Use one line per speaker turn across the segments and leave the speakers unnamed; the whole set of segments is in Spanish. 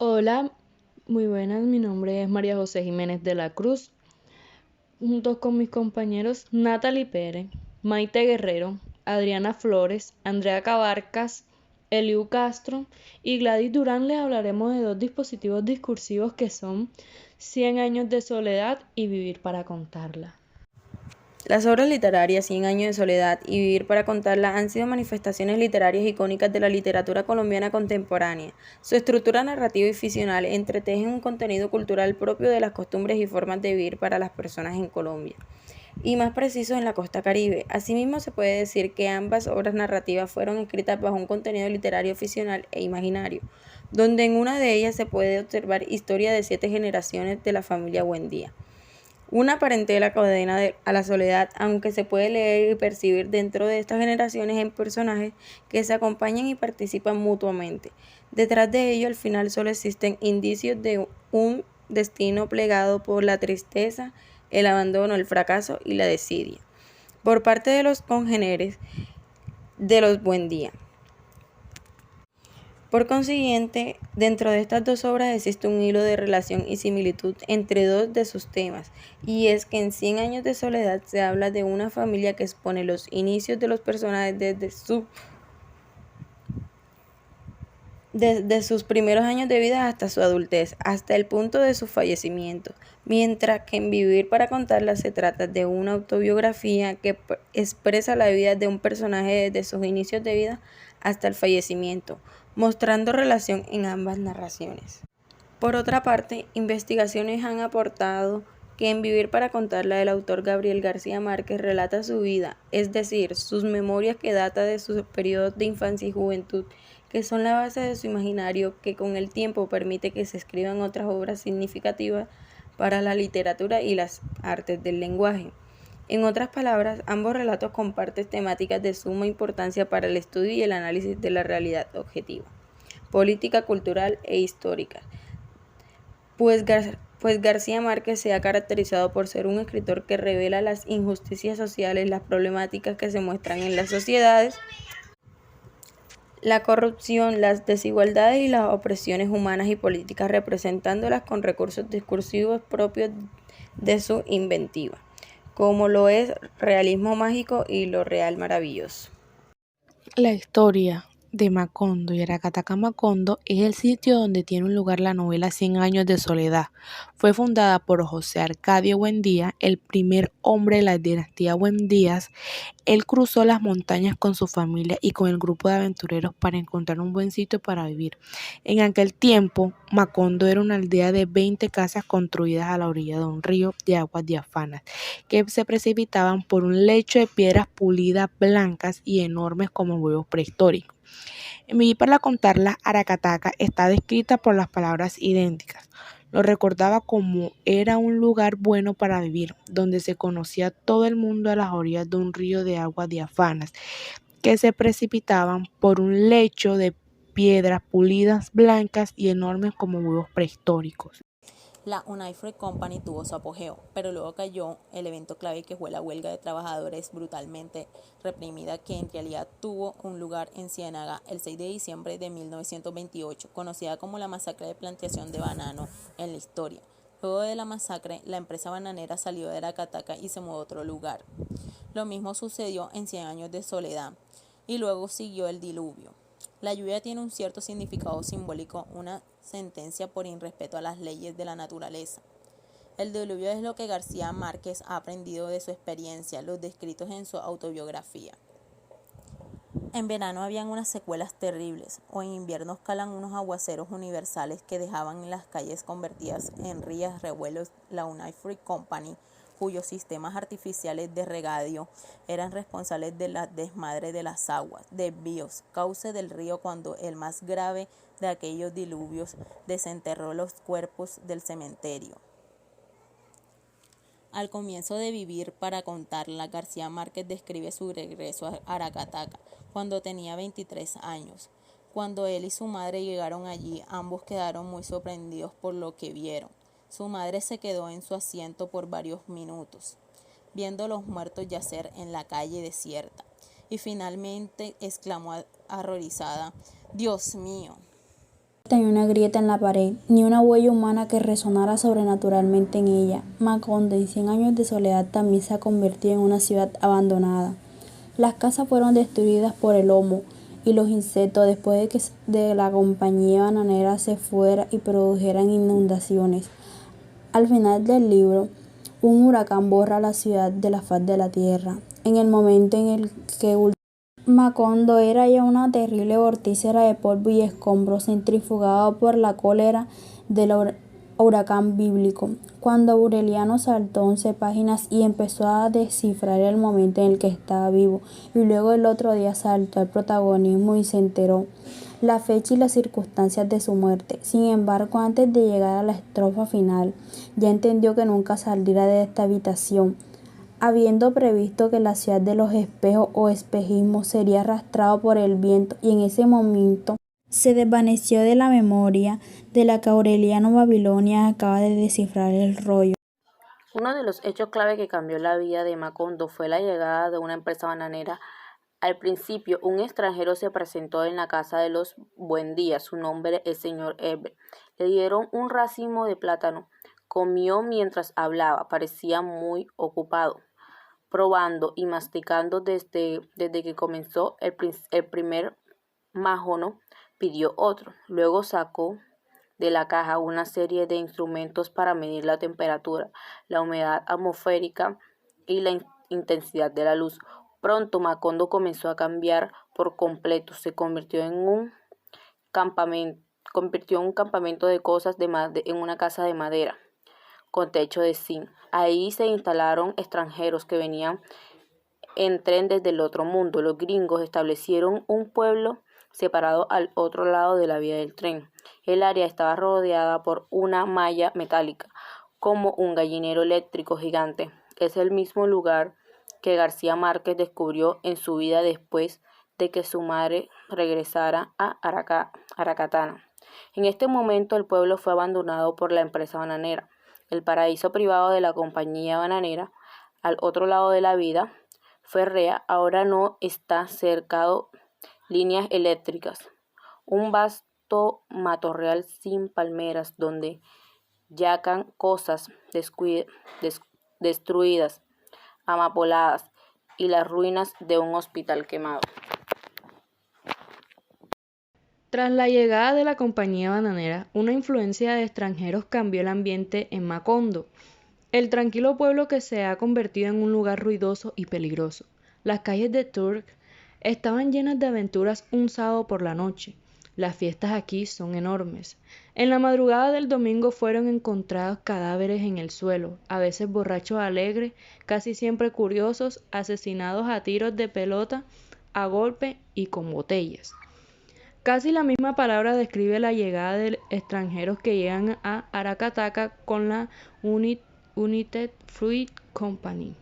Hola, muy buenas, mi nombre es María José Jiménez de la Cruz, junto con mis compañeros Natalie Pérez, Maite Guerrero, Adriana Flores, Andrea Cabarcas, Eliu Castro y Gladys Durán les hablaremos de dos dispositivos discursivos que son 100 años de soledad y Vivir para contarla.
Las obras literarias Cien años de soledad y Vivir para contarla han sido manifestaciones literarias icónicas de la literatura colombiana contemporánea. Su estructura narrativa y ficcional entretejen un contenido cultural propio de las costumbres y formas de vivir para las personas en Colombia, y más preciso en la costa Caribe. Asimismo, se puede decir que ambas obras narrativas fueron escritas bajo un contenido literario ficcional e imaginario, donde en una de ellas se puede observar historia de 7 generaciones de la familia Buendía. Una parentela cadena a la soledad, aunque se puede leer y percibir dentro de estas generaciones en personajes que se acompañan y participan mutuamente. Detrás de ello, al final solo existen indicios de un destino plegado por la tristeza, el abandono, el fracaso y la desidia, por parte de los congéneres de los Buendía. Por consiguiente, dentro de estas dos obras existe un hilo de relación y similitud entre dos de sus temas, y es que en Cien años de soledad se habla de una familia que expone los inicios de los personajes desde sus primeros años de vida hasta su adultez, hasta el punto de su fallecimiento, mientras que en Vivir para contarla se trata de una autobiografía que expresa la vida de un personaje desde sus inicios de vida hasta el fallecimiento, mostrando relación en ambas narraciones. Por otra parte, investigaciones han aportado que en Vivir para contarla el autor Gabriel García Márquez relata su vida, es decir, sus memorias que data de sus periodos de infancia y juventud, que son la base de su imaginario que con el tiempo permite que se escriban otras obras significativas para la literatura y las artes del lenguaje. En otras palabras, ambos relatos comparten temáticas de suma importancia para el estudio y el análisis de la realidad objetiva, política, cultural e histórica, pues García Márquez se ha caracterizado por ser un escritor que revela las injusticias sociales, las problemáticas que se muestran en las sociedades, la corrupción, las desigualdades y las opresiones humanas y políticas, representándolas con recursos discursivos propios de su inventiva, como lo es realismo mágico y lo real maravilloso.
La historia de Macondo y Aracataca Macondo es el sitio donde tiene un lugar la novela Cien años de soledad. Fue fundada por José Arcadio Buendía, el primer hombre de la dinastía Buendías. Él cruzó las montañas con su familia y con el grupo de aventureros para encontrar un buen sitio para vivir. En aquel tiempo, Macondo era una aldea de 20 casas construidas a la orilla de un río de aguas diáfanas, que se precipitaban por un lecho de piedras pulidas blancas y enormes como huevos prehistóricos. En Vivir para contarla, Aracataca está descrita por las palabras idénticas. Lo recordaba como era un lugar bueno para vivir, donde se conocía todo el mundo a las orillas de un río de aguas diáfanas, que se precipitaban por un lecho de piedras pulidas blancas y enormes como huevos prehistóricos.
La United Fruit Company tuvo su apogeo, pero luego cayó el evento clave que fue la huelga de trabajadores brutalmente reprimida que en realidad tuvo un lugar en Ciénaga el 6 de diciembre de 1928, conocida como la masacre de plantación de banano en la historia. Luego de la masacre, la empresa bananera salió de Aracataca y se mudó a otro lugar. Lo mismo sucedió en 100 años de soledad y luego siguió el diluvio. La lluvia tiene un cierto significado simbólico, una sentencia por irrespeto a las leyes de la naturaleza. El diluvio es lo que García Márquez ha aprendido de su experiencia, los descritos en su autobiografía. En verano habían unas secuelas terribles, o en invierno calan unos aguaceros universales que dejaban en las calles convertidas en ríos revuelos. La United Fruit Company, cuyos sistemas artificiales de regadío eran responsables de la desmadre de las aguas, desvíos, cauce del río cuando el más grave de aquellos diluvios desenterró los cuerpos del cementerio. Al comienzo de Vivir para contarla, García Márquez describe su regreso a Aracataca cuando tenía 23 años. Cuando él y su madre llegaron allí, ambos quedaron muy sorprendidos por lo que vieron. Su madre se quedó en su asiento por varios minutos, viendo a los muertos yacer en la calle desierta, y finalmente exclamó horrorizada: «¡Dios mío!».
puerta ni una grieta en la pared, ni una huella humana que resonara sobrenaturalmente en ella. Macondo, en 100 años de soledad, también se ha convertido en una ciudad abandonada. Las casas fueron destruidas por el homo y los insectos después de que de la compañía bananera se fuera y produjeran inundaciones. Al final del libro, un huracán borra la ciudad de la faz de la tierra. En el momento en el que Macondo era ya una terrible vortícera de polvo y escombros centrifugado por la cólera del huracán bíblico. Cuando Aureliano saltó 11 páginas y empezó a descifrar el momento en el que estaba vivo, y luego el otro día saltó al protagonismo y se enteró la fecha y las circunstancias de su muerte. Sin embargo, antes de llegar a la estrofa final, ya entendió que nunca saldría de esta habitación, habiendo previsto que la ciudad de los espejos o espejismos sería arrastrado por el viento, y en ese momento se desvaneció de la memoria de la que Aureliano Babilonia acaba de descifrar el rollo.
Uno de los hechos clave que cambió la vida de Macondo fue la llegada de una empresa bananera. Al principio, un extranjero se presentó en la casa de los Buendía. Su nombre es señor Eber. Le dieron un racimo de plátano. Comió mientras hablaba. Parecía muy ocupado, probando y masticando desde que comenzó. El primer majono pidió otro. Luego sacó de la caja una serie de instrumentos para medir la temperatura, la humedad atmosférica y la intensidad de la luz. Pronto Macondo comenzó a cambiar por completo. Se convirtió en un campamento de cosas en una casa de madera con techo de zinc. Ahí se instalaron extranjeros que venían en tren desde el otro mundo. Los gringos establecieron un pueblo separado al otro lado de la vía del tren. El área estaba rodeada por una malla metálica, como un gallinero eléctrico gigante. Es el mismo lugar que García Márquez descubrió en su vida después de que su madre regresara a Aracatana. En este momento el pueblo fue abandonado por la empresa bananera. El paraíso privado de la compañía bananera, al otro lado de la vida férrea, ahora no está cercado líneas eléctricas. Un vasto matorral sin palmeras donde yacan cosas destruidas, amapoladas, y las ruinas de un hospital quemado.
Tras la llegada de la compañía bananera, una influencia de extranjeros cambió el ambiente en Macondo, el tranquilo pueblo que se ha convertido en un lugar ruidoso y peligroso. Las calles de Turk estaban llenas de aventuras un sábado por la noche. Las fiestas aquí son enormes. En la madrugada del domingo fueron encontrados cadáveres en el suelo, a veces borrachos alegres, casi siempre curiosos, asesinados a tiros de pelota, a golpe y con botellas. Casi la misma palabra describe la llegada de extranjeros que llegan a Aracataca con la United Fruit Company.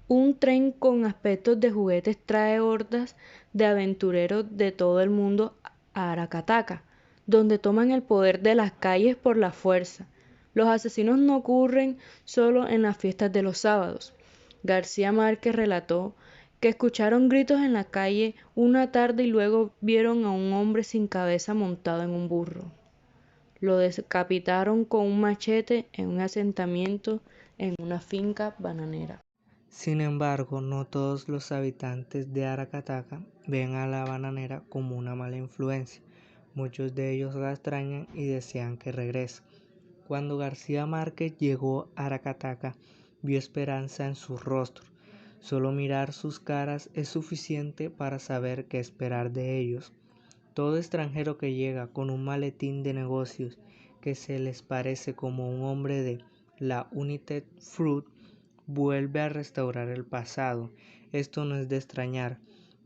Un tren con aspectos de juguetes trae hordas de aventureros de todo el mundo a Aracataca, donde toman el poder de las calles por la fuerza. Los asesinos no ocurren solo en las fiestas de los sábados. García Márquez relató que escucharon gritos en la calle una tarde y luego vieron a un hombre sin cabeza montado en un burro. Lo decapitaron con un machete en un asentamiento en una finca bananera.
Sin embargo, no todos los habitantes de Aracataca ven a la bananera como una mala influencia. Muchos de ellos la extrañan y desean que regrese. Cuando García Márquez llegó a Aracataca, vio esperanza en sus rostros. Solo mirar sus caras es suficiente para saber qué esperar de ellos. Todo extranjero que llega con un maletín de negocios que se les parece como un hombre de la United Fruit vuelve a restaurar el pasado. Esto no es de extrañar,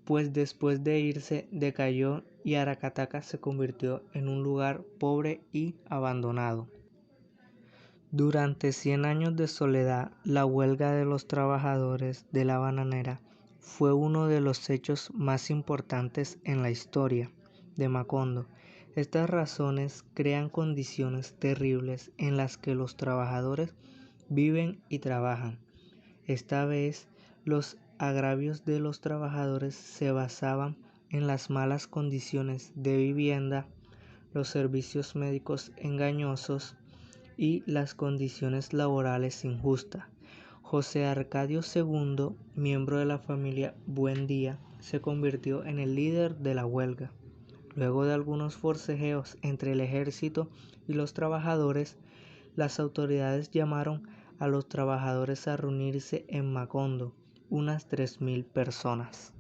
pues después de irse decayó y Aracataca se convirtió en un lugar pobre y abandonado. Durante 100 años de soledad, la huelga de los trabajadores de la bananera fue uno de los hechos más importantes en la historia de Macondo. Estas razones crean condiciones terribles en las que los trabajadores viven y trabajan. Esta vez, los agravios de los trabajadores se basaban en las malas condiciones de vivienda, los servicios médicos engañosos y las condiciones laborales injustas. José Arcadio II, miembro de la familia Buendía, se convirtió en el líder de la huelga. Luego de algunos forcejeos entre el ejército y los trabajadores, las autoridades llamaron a los trabajadores a reunirse en Macondo, unas 3.000 personas.